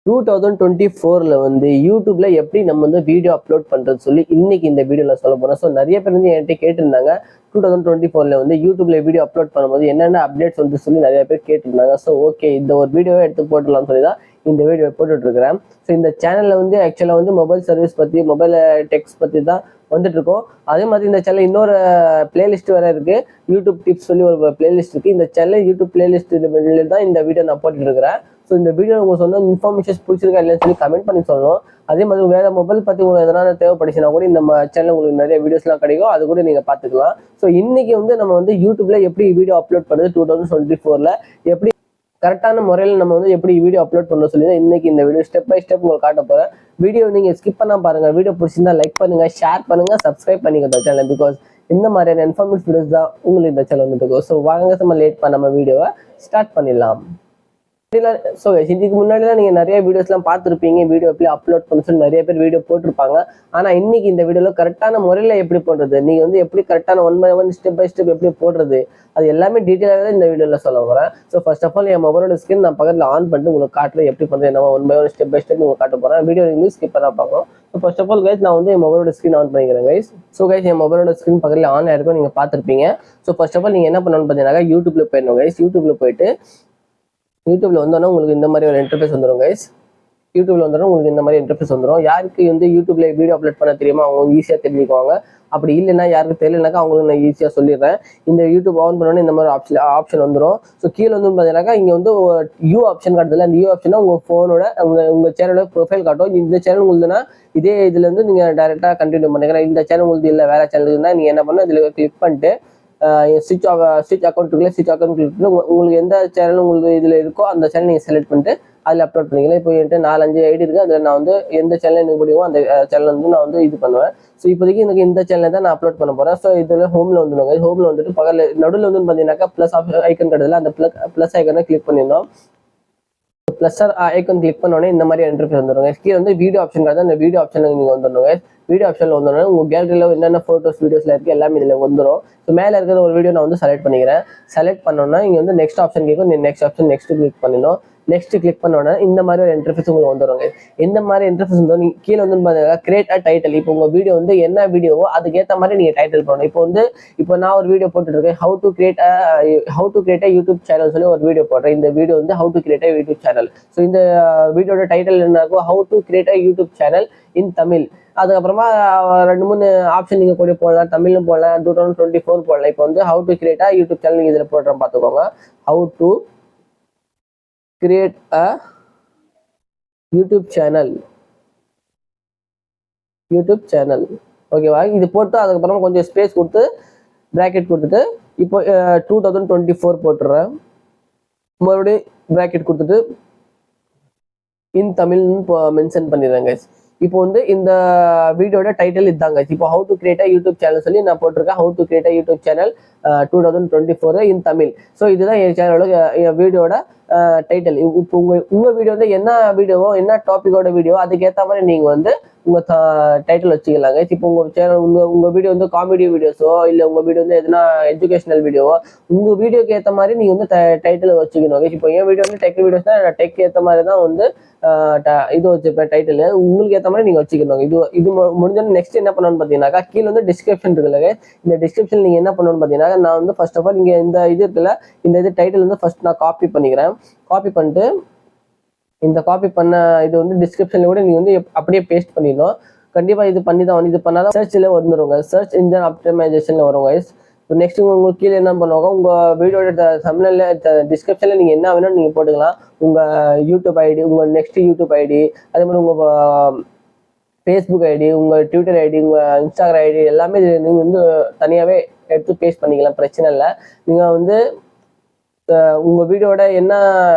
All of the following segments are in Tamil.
2024ல வந்து யூடியூப்ல எப்படி நம்ம வந்து வீடியோ அப்லோட் பண்றது சொல்லி இன்னைக்கு இந்த வீடியோல சொல்ல போறோம். ஸோ நிறைய பேர் வந்து என்கிட்ட கேட்டிருந்தாங்க 2024ல வந்து யூடியூப்ல வீடியோ அப்லோட் பண்ணும்போது என்னென்ன அப்டேட்ஸ் வந்து சொல்லி நிறைய பேர் கேட்டிருந்தாங்க. ஸோ ஓகே, இந்த ஒரு வீடியோவை எடுத்து போட்டுடலாம்னு சொல்லி தான் இந்த வீடியோ போட்டுட்டு இருக்கிறேன். ஸோ இந்த சேனல்ல வந்து ஆக்சுவலா வந்து மொபைல் சர்வீஸ் பத்தி, மொபைல் டெக்ஸ் பத்தி தான் வந்துட்டு இருக்கோம். அதே மாதிரி இந்த சேனல் இன்னொரு பிளேலிஸ்ட் வேற இருக்கு, யூடியூப் டிப்ஸ் சொல்லி ஒரு பிளேலிஸ்ட் இருக்கு. இந்த சேனல் யூடியூப் பிளேலிஸ்ட் தான் இந்த வீடியோ நான் போட்டுட்டு இருக்கிறேன். ஸோ இந்த வீடியோ உங்களுக்கு சொன்ன இன்ஃபர்மேஷன்ஸ் பிடிச்சிருக்கா இல்லைன்னு சொல்லி கமெண்ட் பண்ணி சொல்லணும். அதே மாதிரி வேற மொபைல் பத்தி உங்களுக்கு எதனா தேவைப்படுச்சுன்னா கூட இந்த சேனல் உங்களுக்கு நிறைய வீடியோஸ்லாம் கிடைக்கும், அது கூட நீங்க பாத்துக்கலாம். ஸோ இன்னைக்கு வந்து நம்ம வந்து யூடியூப்ல எப்படி வீடியோ அப்லோட் பண்ணுறது 2024ல எப்படி கரெக்டான முறையில் நம்ம வந்து எப்படி வீடியோ அப்லோட் பண்ண சொல்லி தான் இன்னைக்கு இந்த வீடியோ ஸ்டெப் பை ஸ்டெப் உங்களுக்கு காட்ட போறேன். வீடியோ நீங்க ஸ்கிப் பண்ணா பாருங்க. வீடியோ பிடிச்சிருந்தா லைக் பண்ணுங்க, ஷேர் பண்ணுங்க, சப்ஸ்கிரைப் பண்ணிக்க சேனல். பிகாஸ் இந்த மாதிரியான இன்ஃபர்மேட்டிவ் வீடியோஸ் தான் உங்களுக்கு இந்த சேனல் வந்துட்டு இருக்கும். ஸோ வாங்க நம்ம லேட் பண்ணாம வீடியோவை ஸ்டார்ட் பண்ணிடலாம். ஸோ இதுக்கு முன்னாடிலாம் நீங்கள் நிறைய வீடியோஸ்லாம் பார்த்துருப்பீங்க, வீடியோ எப்படி அப்லோட் பண்ண சொல்லி நிறைய பேர் வீடியோ போட்டிருப்பாங்க. ஆனால் இன்னைக்கு இந்த வீடியோவில் கரெக்டான முறையில் எப்படி போடுறது, நீங்கள் வந்து எப்படி கரெக்டான 1 by 1 ஸ்டெப் பை ஸ்டெப் எப்படி போடுறது, அது எல்லாமே டீட்டெயிலாக தான் இந்த வீடியோவில் சொல்ல போகிறேன். ஸோ ஃபர்ஸ்ட் ஆஃப் ஆல் என் மொபைலோட ஸ்கிரீன் நான் பக்கத்தில் ஆன் பண்ணிட்டு உங்களுக்கு காட்டுறது எப்படி பண்ணுறது, என்ன 1 by 1 ஸ்டெப் பை ஸ்டெப் உங்களுக்கு காட்ட போகிறேன். வீடியோ நீங்கள் ஸ்கிப் பண்ணா பார்க்கணும். So first of all guys நான் வந்து என் மொபைலோட ஸ்கிரீன் ஆன் பண்ணிக்கிறேன் கைஸ். ஸோ கைஸ் என் மொபைலோட ஸ்கிரீன் பக்கத்தில் ஆன் ஆயிருக்கும், நீங்கள் பார்த்துருப்பீங்க. ஸோ ஃபர்ஸ்ட் ஆஃப் ஆல் நீங்கள் என்ன பண்ணணும்னு பார்த்தீங்கன்னா யூடியூப்ல போயிடணும் கைஸ். யூடியூப்ல போயிட்டு யூடியூப்ல வந்தோன்னா உங்களுக்கு இந்த மாதிரி ஒரு இன்டர்ஃபேஸ் வந்துடும் கைஸ். யூடியூப்ல வந்தோன்னா உங்களுக்கு இந்த மாதிரி இன்டர்ஃபேஸ் வந்துடும். யாருக்கு வந்து யூடியூப்ல வீடியோ அப்லோட் பண்ண தெரியுமா அவங்க ஈஸியாக தெரிஞ்சுக்குவாங்க. அப்படி இல்லைன்னா யாருக்கு தெரியலனாக்கா அவங்களுக்கு நான் ஈஸியாக சொல்லிடுறேன். இந்த யூடியூப் ஆன் பண்ணோன்னே இந்த மாதிரி ஆப்ஷன் வந்துடும். ஸோ கீழே வந்து பார்த்தீங்கன்னாக்கா இங்கே வந்து யூ ஆப்ஷன் காட்டுதில்ல, அந்த யூ ஆப்ஷனா உங்கள் ஃபோனோட உங்கள் சேனலோட ப்ரொஃபைல் காட்டும். இந்த சேனல் உங்களுதுன்னா இதே இதுல இருந்து நீங்கள் டேரெக்டாக கண்டினியூ பண்ணிக்கிறேன். இந்த சேனல் உங்களுக்கு இல்லை வேற சேனல் இருந்தால் நீங்கள் என்ன பண்ணணும், இதில் கிளிக் பண்ணிட்டு ஸ்விட்ச் அக்கௌண்ட் உங்களுக்கு எந்த சேனல் உங்களுக்கு இதில் இருக்கோ அந்த சேனல் நீங்கள் செலக்ட் பண்ணிட்டு அதில் அப்லோட் பண்ணிக்கலாம். இப்போ என்கிட்ட 4-5 ஐடி இருக்குது, அதில் நான் வந்து எந்த சேனல் எனக்கு பிடிக்குமோ அந்த சேனல் வந்து நான் வந்து இது பண்ணுவேன். ஸோ இப்போதைக்கு எனக்கு இந்த சேனல் தான் நான் அப்லோட் பண்ண போகிறேன். ஸோ இதில் ஹோமில் வந்துடுங்க. ஹோமில் வந்துட்டு பக்கத்தில் நடுவில் வந்து பார்த்தீங்கன்னாக்கா ப்ளஸ் ஐக்கன் கிடையாது, அந்த ப்ளஸ் ஐக்கனை கிளிக் பண்ணிடணும். ப்ளஸ் ஐக்கன் கிளிக் பண்ணோடனே இந்த மாதிரி இன்டர்ஃபேஸ் வந்துடுங்க. கீழே வந்து வீடியோ ஆப்ஷன் கிடையாது, அந்த வீடியோ ஆப்ஷனுக்கு நீங்கள் வந்துடுங்க. வீடியோ ஆப்ஷனில் வந்தோடனே உங்கள் கேலரியில் என்னென்ன ஃபோட்டோஸ் வீடியோஸில் இருக்குது எல்லாமே இதில் வந்துடும். ஸோ மேலே இருக்கிற ஒரு வீடியோ நான் வந்து செலக்ட் பண்ணிக்கிறேன். செலக்ட் பண்ணோன்னா இங்கே வந்து நெக்ஸ்ட் ஆப்ஷன் கேட்கும், நெக்ஸ்ட் ஆப்ஷன் நெக்ஸ்ட் கிளிக் பண்ணிடணும். நெக்ஸ்ட் கிளிக் பண்ணோன்னா இந்த மாதிரி ஒரு இன்டர்ஃபேஸ் உங்களுக்கு வந்துடுங்க. இந்த மாதிரி இன்டர்ஃபேஸ் வந்து நீங்கள் கீழே வந்து பார்த்தீங்கன்னா கிரியேட் அ டைட்டில். இப்போ உங்கள் வீடியோ வந்து என்ன வீடியோவோ அதுக்கேற்ற மாதிரி நீங்கள் டைட்டில் பண்ணணும். இப்போ நான் ஒரு வீடியோ போட்டுருக்கேன், how to create a YouTube channel சொல்லி ஒரு வீடியோ போடுறேன். இந்த வீடியோ வந்து how to create a YouTube channel. So இந்த வீடியோட டைட்டில் என்ன இருக்கும், how to create a YouTube channel in Tamil. அதுக்கப்புறமா 2-3 ஆப்ஷன் நீங்கள் கூட போடலாம், தமிழ்னு போடலாம், 2024 போடலாம். இப்போ வந்து how to create a YouTube channel நீங்கள் இதில் போடுறேன் பார்த்துக்கோங்க. How to create a YouTube channel ஓகேவா. இது போட்டு அதுக்கப்புறமா கொஞ்சம் ஸ்பேஸ் கொடுத்து பிராக்கெட் கொடுத்துட்டு இப்போ 2024 போட்டுடுறேன். மறுபடியும் பிராக்கெட் கொடுத்துட்டு இன் தமிழ்னு மென்ஷன் பண்ணிடுறேங்க. இப்போ வந்து இந்த வீடியோட டைட்டில் இதுதாங்க. இப்போ how to create a YouTube channel சொல்லி நான் போட்டிருக்கேன், how to create a YouTube channel 2024 in Tamil. So இதுதான் என் சேனலோட வீடியோட டைட்டில். இப்போ உங்க வீடியோ வந்து என்ன வீடியோவோ என்ன டாபிக்கோட வீடியோ அதுக்கேற்ற மாதிரி நீங்க வந்து உங்க டைட்டில் வச்சுக்கலாங்க. இப்போ உங்க சேனல் உங்க வீடியோ வந்து காமெடி வீடியோஸோ இல்லை உங்க வீடியோ வந்து எதுனா எஜுகேஷனல் வீடியோவோ உங்க வீடியோக்கு ஏற்ற மாதிரி நீங்க வந்து டைட்டில் வச்சுக்கணும். இப்போ என் வீடியோ வந்து டெக் வீடியோஸ் தான், டெக் ஏற்ற மாதிரி தான் வந்து இது வச்சுப்பேன் டைட்டில். உங்களுக்கு ஏற்ற மாதிரி நீங்க வச்சுக்கணும். இது முடிஞ்சோன்னு நெக்ஸ்ட் என்ன பண்ணணும்னு பார்த்தீங்கன்னாக்கா கீழே வந்து டிஸ்கிரிப்ஷன் இருக்குல்ல, இந்த டிஸ்கிரிப்ஷன் நீங்க என்ன பண்ணணும்னு பார்த்தீங்கன்னா நான் வந்து ஃபர்ஸ்ட் ஆஃப் ஆல் இங்கே இந்த இது இருக்குல்ல, இந்த இது டைட்டில் வந்து ஃபர்ஸ்ட் நான் காப்பி பண்ணிக்கிறேன். காப்பி பண்ணிட்டு இந்த காப்பி பண்ண இது வந்து டிஸ்கிரிப்ஷன்ல கூட நீங்க வந்து அப்படியே பேஸ்ட் பண்ணிடணும். கண்டிப்பா இது பண்ணி தான் இது பண்ணாதான் சர்ச்ல வந்துருங்க, சர்ச் இன்ஜின் ஆப்டிமைசேஷன்ல வரும் கைஸ். இப்போ நெக்ஸ்ட் உங்களுக்கு கீழே என்ன பண்ணுவாங்க, உங்க வீடியோட தமிழ்ல டிஸ்கிரிப்ஷன்ல நீங்க என்ன வேணும் நீங்க போட்டுக்கலாம். உங்க யூடியூப் ஐடி, உங்க நெக்ஸ்ட் யூடியூப் ஐடி, அதே மாதிரி உங்க ஃபேஸ்புக் ஐடி, உங்க ட்விட்டர் ஐடி, உங்க இன்ஸ்டாகிராம் ஐடி எல்லாமே நீங்க வந்து தனியாவே எடுத்து பேஸ்ட் பண்ணிக்கலாம், பிரச்சனை இல்லை. நீங்க வந்து உங்க வீடியோட என்ன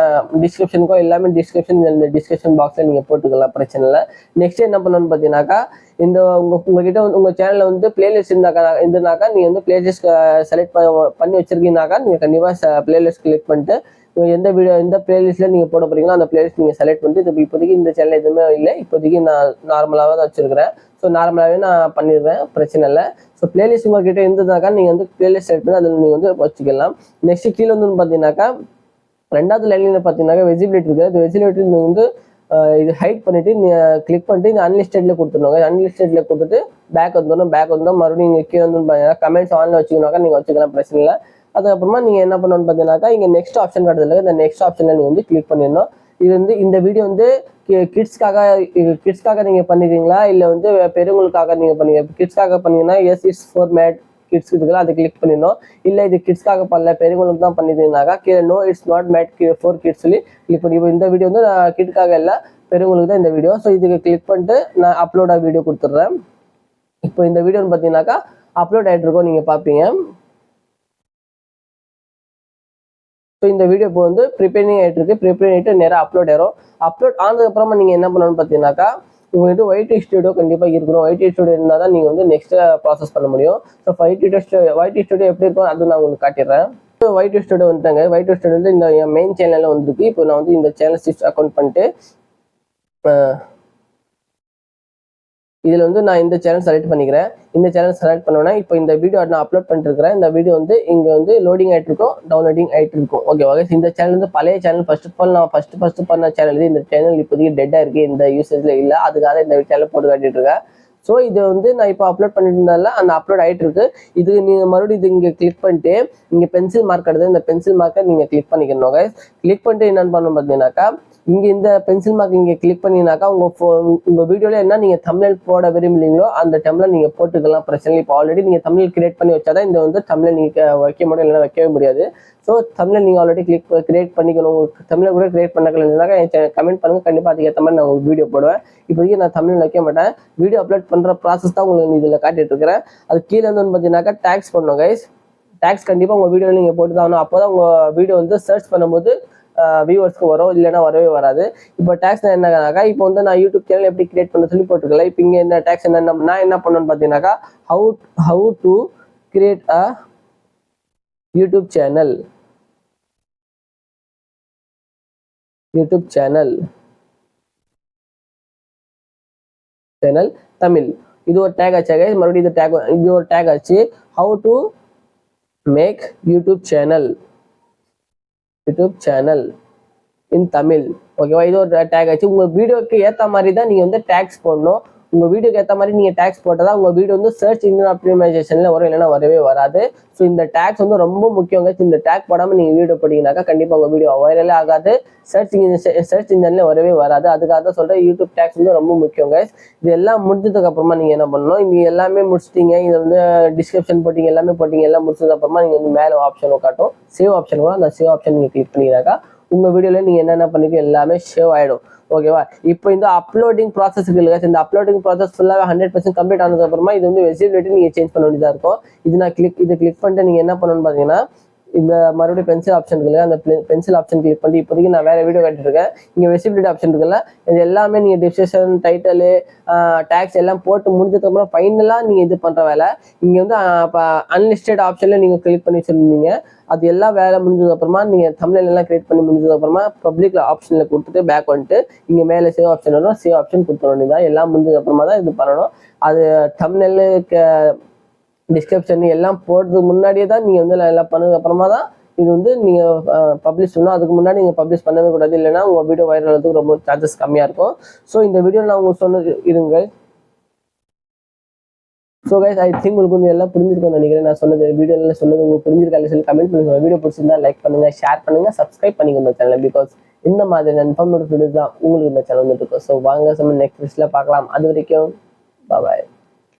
டிஸ்கிரிப்ஷனுக்கோ எல்லாமே இந்த டிஸ்கிரிப்ஷன் பாக்ஸ்ல நீங்க போட்டுக்கலாம், பிரச்சனை இல்லை. நெக்ஸ்ட் என்ன பண்ணணும்னு பார்த்தீங்கன்னாக்கா இந்த உங்ககிட்ட உங்க சேனல்ல வந்து பிளேலிஸ்ட் இருந்தாக்கா நீங்க வந்து பிளேலிஸ்ட் செலக்ட் பண்ணி வச்சிருக்கீங்கனாக்கா நீங்க கண்டிப்பா பிளேலிஸ்ட் கிளிக் பண்ணிட்டு எந்த வீடியோ எந்த பிளேலிஸ்ட்ல நீங்க போட போறீங்களோ அந்த பிளேலிஸ்ட் நீங்க செலக்ட் பண்ணிட்டு இப்போதைக்கு இந்த சேனல் எதுவுமே இல்லை, இப்போதைக்கு நான் நார்மலாவே தான் வச்சிருக்கிறேன். ஸோ நார்மலாகவே நான் பண்ணிடுவேன், பிரச்சனை இல்லை. ஸோ பிளேலிஸ்ட் உங்ககிட்ட இருந்ததுனாக்கா நீங்கள் வந்து பிளேலிஸ்ட் செலக்ட் பண்ணி அதில் நீங்கள் வந்து வச்சுக்கலாம். நெக்ஸ்ட் கீழே வந்து பார்த்தீங்கன்னாக்கா 2வது லைன்ல பார்த்தீங்கன்னாக்கா விசிபிலிட்டி இருக்குது. அது விசிபிலிட்டி நீங்கள் வந்து இது ஹைட் பண்ணிட்டு கிளிக் பண்ணிட்டு இந்த அன்லிஸ்டட்ல கொடுத்துருவாங்க. அன்லிஸ்டட்ல கொடுத்துட்டு பேக் வந்தோம் மறுபடியும் இங்கே கீழே வந்து பார்த்தீங்கன்னா கமெண்ட்ஸ் ஆன்ல வச்சுக்கணும்னாக்கா நீங்கள் வச்சுக்கலாம், பிரச்சனை இல்லை. அதுக்கப்புறமா நீங்கள் என்ன பண்ணணும்னு பார்த்தீங்கன்னாக்கா இங்கே நெக்ஸ்ட் ஆப்ஷன் காட்டுறதுல இந்த நெக்ஸ்ட் ஆப்ஷனில் நீங்கள் வந்து கிளிக் பண்ணிடணும். இது வந்து இந்த வீடியோ வந்து கிட்ஸ்க்காக நீங்கள் பண்ணிக்கிறீங்களா இல்லை வந்து பெரியவங்களுக்காக நீங்கள் பண்ணீங்க? கிட்ஸ்க்காக பண்ணீங்கன்னா இஸ் ஃபார் மேட் கிட்ஸ் இருக்குல்ல, அதை கிளிக் பண்ணிடணும். இல்லை இது கிட்ஸ்க்காக பண்ணல பெரியவங்களுக்கு தான் பண்ணிருந்தாக்கா கீழே no it's not made for kids சொல்லி கிளிக் பண்ணி. இப்போ இந்த வீடியோ வந்து கிட்ஸ்க்காக இல்லை, பெரியவங்களுக்கு தான் இந்த வீடியோ. ஸோ இதுக்கு கிளிக் பண்ணிட்டு நான் அப்லோடாக வீடியோ கொடுத்துட்றேன். இப்போ இந்த வீடியோன்னு பார்த்தீங்கன்னாக்கா அப்லோட் ஆகிட்டு இருக்கோம், நீங்கள் பார்ப்பீங்க. ஸோ இந்த வீடியோ இப்போ வந்து ப்ரிப்பேரிங் ஆகிட்டு இருக்கு. ப்ரிப்பேர் ஆகிட்டு நேராக அப்லோட் ஆயிரும். அப்லோட் ஆனதுக்கப்புறமா நீங்கள் என்ன பண்ணணும்னு பார்த்தீங்கன்னாக்கா உங்கள்கிட்ட ஒய்டி ஸ்டுடியோ கண்டிப்பாக இருக்கணும். ஒய்டி ஸ்டுடியோ இருந்தால் தான் நீங்கள் வந்து நெக்ஸ்ட் ப்ராசஸ் பண்ண முடியும். ஸோ ஒய்டி ஸ்டுடியோ எப்படி இருக்கும் அது நான் உங்களுக்கு காட்டிடுறேன். ஸோ ஒய்டி ஸ்டுடியோ வந்துட்டாங்க. ஒய்டி ஸ்டுடியோ வந்து இந்த மெயின் சேனலில் வந்துருக்கு. இப்போ நான் வந்து இந்த சேனல் ஸ்விட்ச் அக்கௌண்ட் பண்ணிட்டு இதில் வந்து நான் இந்த சேனல் செலக்ட் பண்ணிக்கிறேன். இந்த சேனல் செலக்ட் பண்ணோன்னா இப்போ இந்த வீடியோ நான் அப்லோட் பண்ணிட்டு இருக்கிறேன். இந்த வீடியோ வந்து இங்கே வந்து லோடிங் ஆகிட்டு இருக்கும், டவுன்லோடிங் ஆகிட்டு இருக்கும். ஓகேவா? இந்த சேனல் வந்து பழைய சேனல். ஃபர்ஸ்ட் ஆஃப் ஆல் நான் ஃபர்ஸ்ட் பண்ண சேனல் இந்த சேனல் இப்போதைக்கு டெட்டாக இருக்குது, இந்த யூசேஜில் இல்லை. அதுக்காக இந்த சேனல் போட்டு காட்டிட்டு இருக்கேன். ஸோ இது வந்து நான் இப்போ அப்லோட் பண்ணிட்டு இருந்தால அந்த அப்லோட் ஆகிட்டு இருக்கு. இது நீங்கள் மறுபடியும் இது இங்கே கிளிக் பண்ணிட்டு இங்கே பென்சில் மார்க் எடுத்து இந்த பென்சில் மார்க்கை நீங்கள் கிளிக் பண்ணிக்கணும். கிளிக் பண்ணிட்டு என்னென்னு பண்ணணும் பார்த்தீங்கன்னாக்கா இங்கே இந்த பென்சில் மார்க் இங்கே கிளிக் பண்ணினாக்கா உங்கள் வீடியோவில் என்ன நீங்கள் தமிழ் போட விரும்புறீங்களோ அந்த தமிழை நீங்கள் போட்டுக்கலாம், பிரச்சனை. இப்போ ஆல்ரெடி நீங்கள் தமிழ் கிரியேட் பண்ணி வச்சாதான் இந்த வந்து தமிழ் நீங்கள் வைக்க முடியும், இல்லைன்னா வைக்கவே முடியாது. ஸோ தமிழ் நீங்கள் ஆல்ரெடி கிரியேட் பண்ணிக்கணும். உங்களுக்கு தமிழை கூட கிரியேட் பண்ணக்கலன்னாக்கா கமெண்ட் பண்ணுங்க, கண்டிப்பாக அதுக்கேற்ற மாதிரி நான் உங்களுக்கு வீடியோ போடுவேன். இப்போதைக்கு நான் தமிழ் வைக்க மாட்டேன். வீடியோ அப்லோட் பண்ணுற ப்ராசஸ் தான் உங்களுக்கு இதில் காட்டிட்டு இருக்கிறேன். அது கீழே வந்து பார்த்தீங்கன்னாக்கா டேக்ஸ் பண்ணணும் கைஸ். டேக்ஸ் கண்டிப்பாக உங்கள் வீடியோவில் நீங்கள் போட்டு தான் ஆகணும். அப்போ தான் உங்கள் வீடியோ வந்து சர்ச் பண்ணும்போது வியூவர்ஸ்க்கு வரும், இல்லைன்னா வரவே வராது. இப்போ டேக்ஸ் என்னன்னாக்கா இப்போ வந்து நான் யூடியூப் சேனல் எப்படி கிரியேட் பண்ண சொல்லி போட்டுருக்கல. இப்போ இங்கே இந்த டேக்ஸ் என்ன நான் என்ன பண்ணணும்னு பார்த்தீங்கன்னாக்கா how to create a YouTube channel Tamil. இது ஒரு டேக் ஆச்சு. மறுபடியும் இது ஒரு டேக் ஆச்சு. How to make YouTube channel in Tamil. ஓகேவா? இது ஒரு டேக் ஆச்சு. உங்க வீடியோக்கு ஏற்ற மாதிரி தான் நீங்க வந்து டேக்ஸ் போடணும். உங்க வீடியோக்கு ஏற்ற மாதிரி நீங்க டேக்ஸ் போட்டதா உங்க வீடியோ வந்து சர்ச் இன்ஜின் ஆப்டிமைசேஷன்ல வரும், இல்லைன்னா வரவே வராது. ஸோ இந்த டேக்ஸ் வந்து ரொம்ப முக்கியம். இந்த டேக் போடாம நீங்க வீடியோ போட்டீங்கன்னாக்கா கண்டிப்பா உங்க வீடியோ வைரலே ஆகாது, சர்ச் இன்ஜின்ல வரவே வராது. அதுக்காக தான் சொல்றேன் யூடியூப் டேக்ஸ் வந்து ரொம்ப முக்கியம் கைஸ். இது எல்லாம் முடிஞ்சதுக்கு அப்புறமா நீங்க என்ன பண்ணணும், நீங்க எல்லாமே முடிச்சிட்டீங்க, இது வந்து டிஸ்கிரிப்ஷன் போட்டீங்க, எல்லாமே போட்டீங்க, எல்லாம் முடிச்சதுக்கு அப்புறமா நீங்க வந்து மேல ஆப்ஷன் காட்டும், சேவ் ஆப்ஷன் கூட. அந்த சேவ் ஆப்ஷன் நீங்க கிளிக் பண்ணீங்கன்னாக்கா உங்க வீடியோல நீங்க என்னென்ன பண்ணிக்க எல்லாமே சேவ் ஆயிடும். ஓகேவா? இப்போ இந்த அப்லோடிங் ப்ராசஸ் இருக்கு. இந்த அப்லோடிங் ப்ராசஸ் ஃபுல்லாக 100% கம்ப்ளீட் ஆனதுக்கு அப்புறமா இது வந்து விசிபிலிட்டி நீங்க சேஞ்ச் பண்ண வேண்டியதா இருக்கும். இதை கிளிக் பண்ணிட்டு நீங்க என்ன பண்ணணும்னு பாத்தீங்கன்னா இந்த மறுபடியும் பென்சில் ஆப்ஷன் இருக்குல்ல, அந்த பென்சில் ஆப்ஷன் கிளிக் பண்ணி இப்போதைக்கு நான் வேற வீடியோ காட்டிட்டு இருக்கேன். இங்க விசிபிலிட்டி ஆப்ஷன் இருக்குல்ல, இது எல்லாமே நீங்க டிஸ்கிரிப்ஷன், டைட்டில், டேக்ஸ் எல்லாம் போட்டு முடிஞ்சதுக்கு அப்புறம் ஃபைனலா நீங்க இது பண்ற வேலை. இங்க வந்து அன்லிஸ்டட் ஆப்ஷன்ல நீங்க கிளிக் பண்ணி சொல்லுவீங்க. அது எல்லாம் வேலை முடிஞ்சது அப்புறமா நீங்க தமிழ்ல எல்லாம் கிரியேட் பண்ணி முடிஞ்சது அப்புறமா பப்ளிக்ல ஆப்ஷன்ல கொடுத்துட்டு பேக் வந்துட்டு இங்க மேல சேவ் ஆப்ஷன் வரும், சேவ் ஆப்ஷன் கொடுத்துட வேண்டியதான். எல்லாம் முடிஞ்சது அப்புறமா தான் இது பண்ணணும். அது தமிழ்க்கு டிஸ்கிரிப்ஷன் எல்லாம் போடுறதுக்கு முன்னாடியே தான் நீங்க வந்து எல்லாம் பண்ணதுக்கு அப்புறமா தான் இது வந்து நீங்க பப்ளிஷ் பண்ணணும். அதுக்கு முன்னாடி நீங்க பப்ளிஷ் பண்ணவே கூடாது, இல்லைன்னா உங்க வீடியோ வைரல் ஆகிறதுக்கு ரொம்ப சான்சஸ் கம்மியா இருக்கும். ஸோ இந்த வீடியோ நான் உங்களுக்கு சொன்னது இருங்க. ஸோ கைஸ் ஐ திங்க் உங்களுக்கு வந்து எல்லாம் புரிஞ்சிருக்கும்னு நினைக்கிறேன். நான் சொன்னது வீடியோவில் சொன்னது உங்களுக்கு புரிஞ்சிருக்காது சொல்லி கமெண்ட் பண்ணுங்க. வீடியோ பிடிச்சிருந்தா லைக் பண்ணுங்க, ஷேர் பண்ணுங்க, சப்ஸ்கிரைப் பண்ணிங்க இந்த சேனல். பிகாஸ் இந்த மாதிரி இன்ஃபார்மேட்டிவ் வீடியோஸ் தான் உங்களுக்கு இந்த சேனல் வந்துட்டு இருக்கும். ஸோ வாங்க நெக்ஸ்ட் வீடியோல பார்க்கலாம். அது வரைக்கும் பாய்.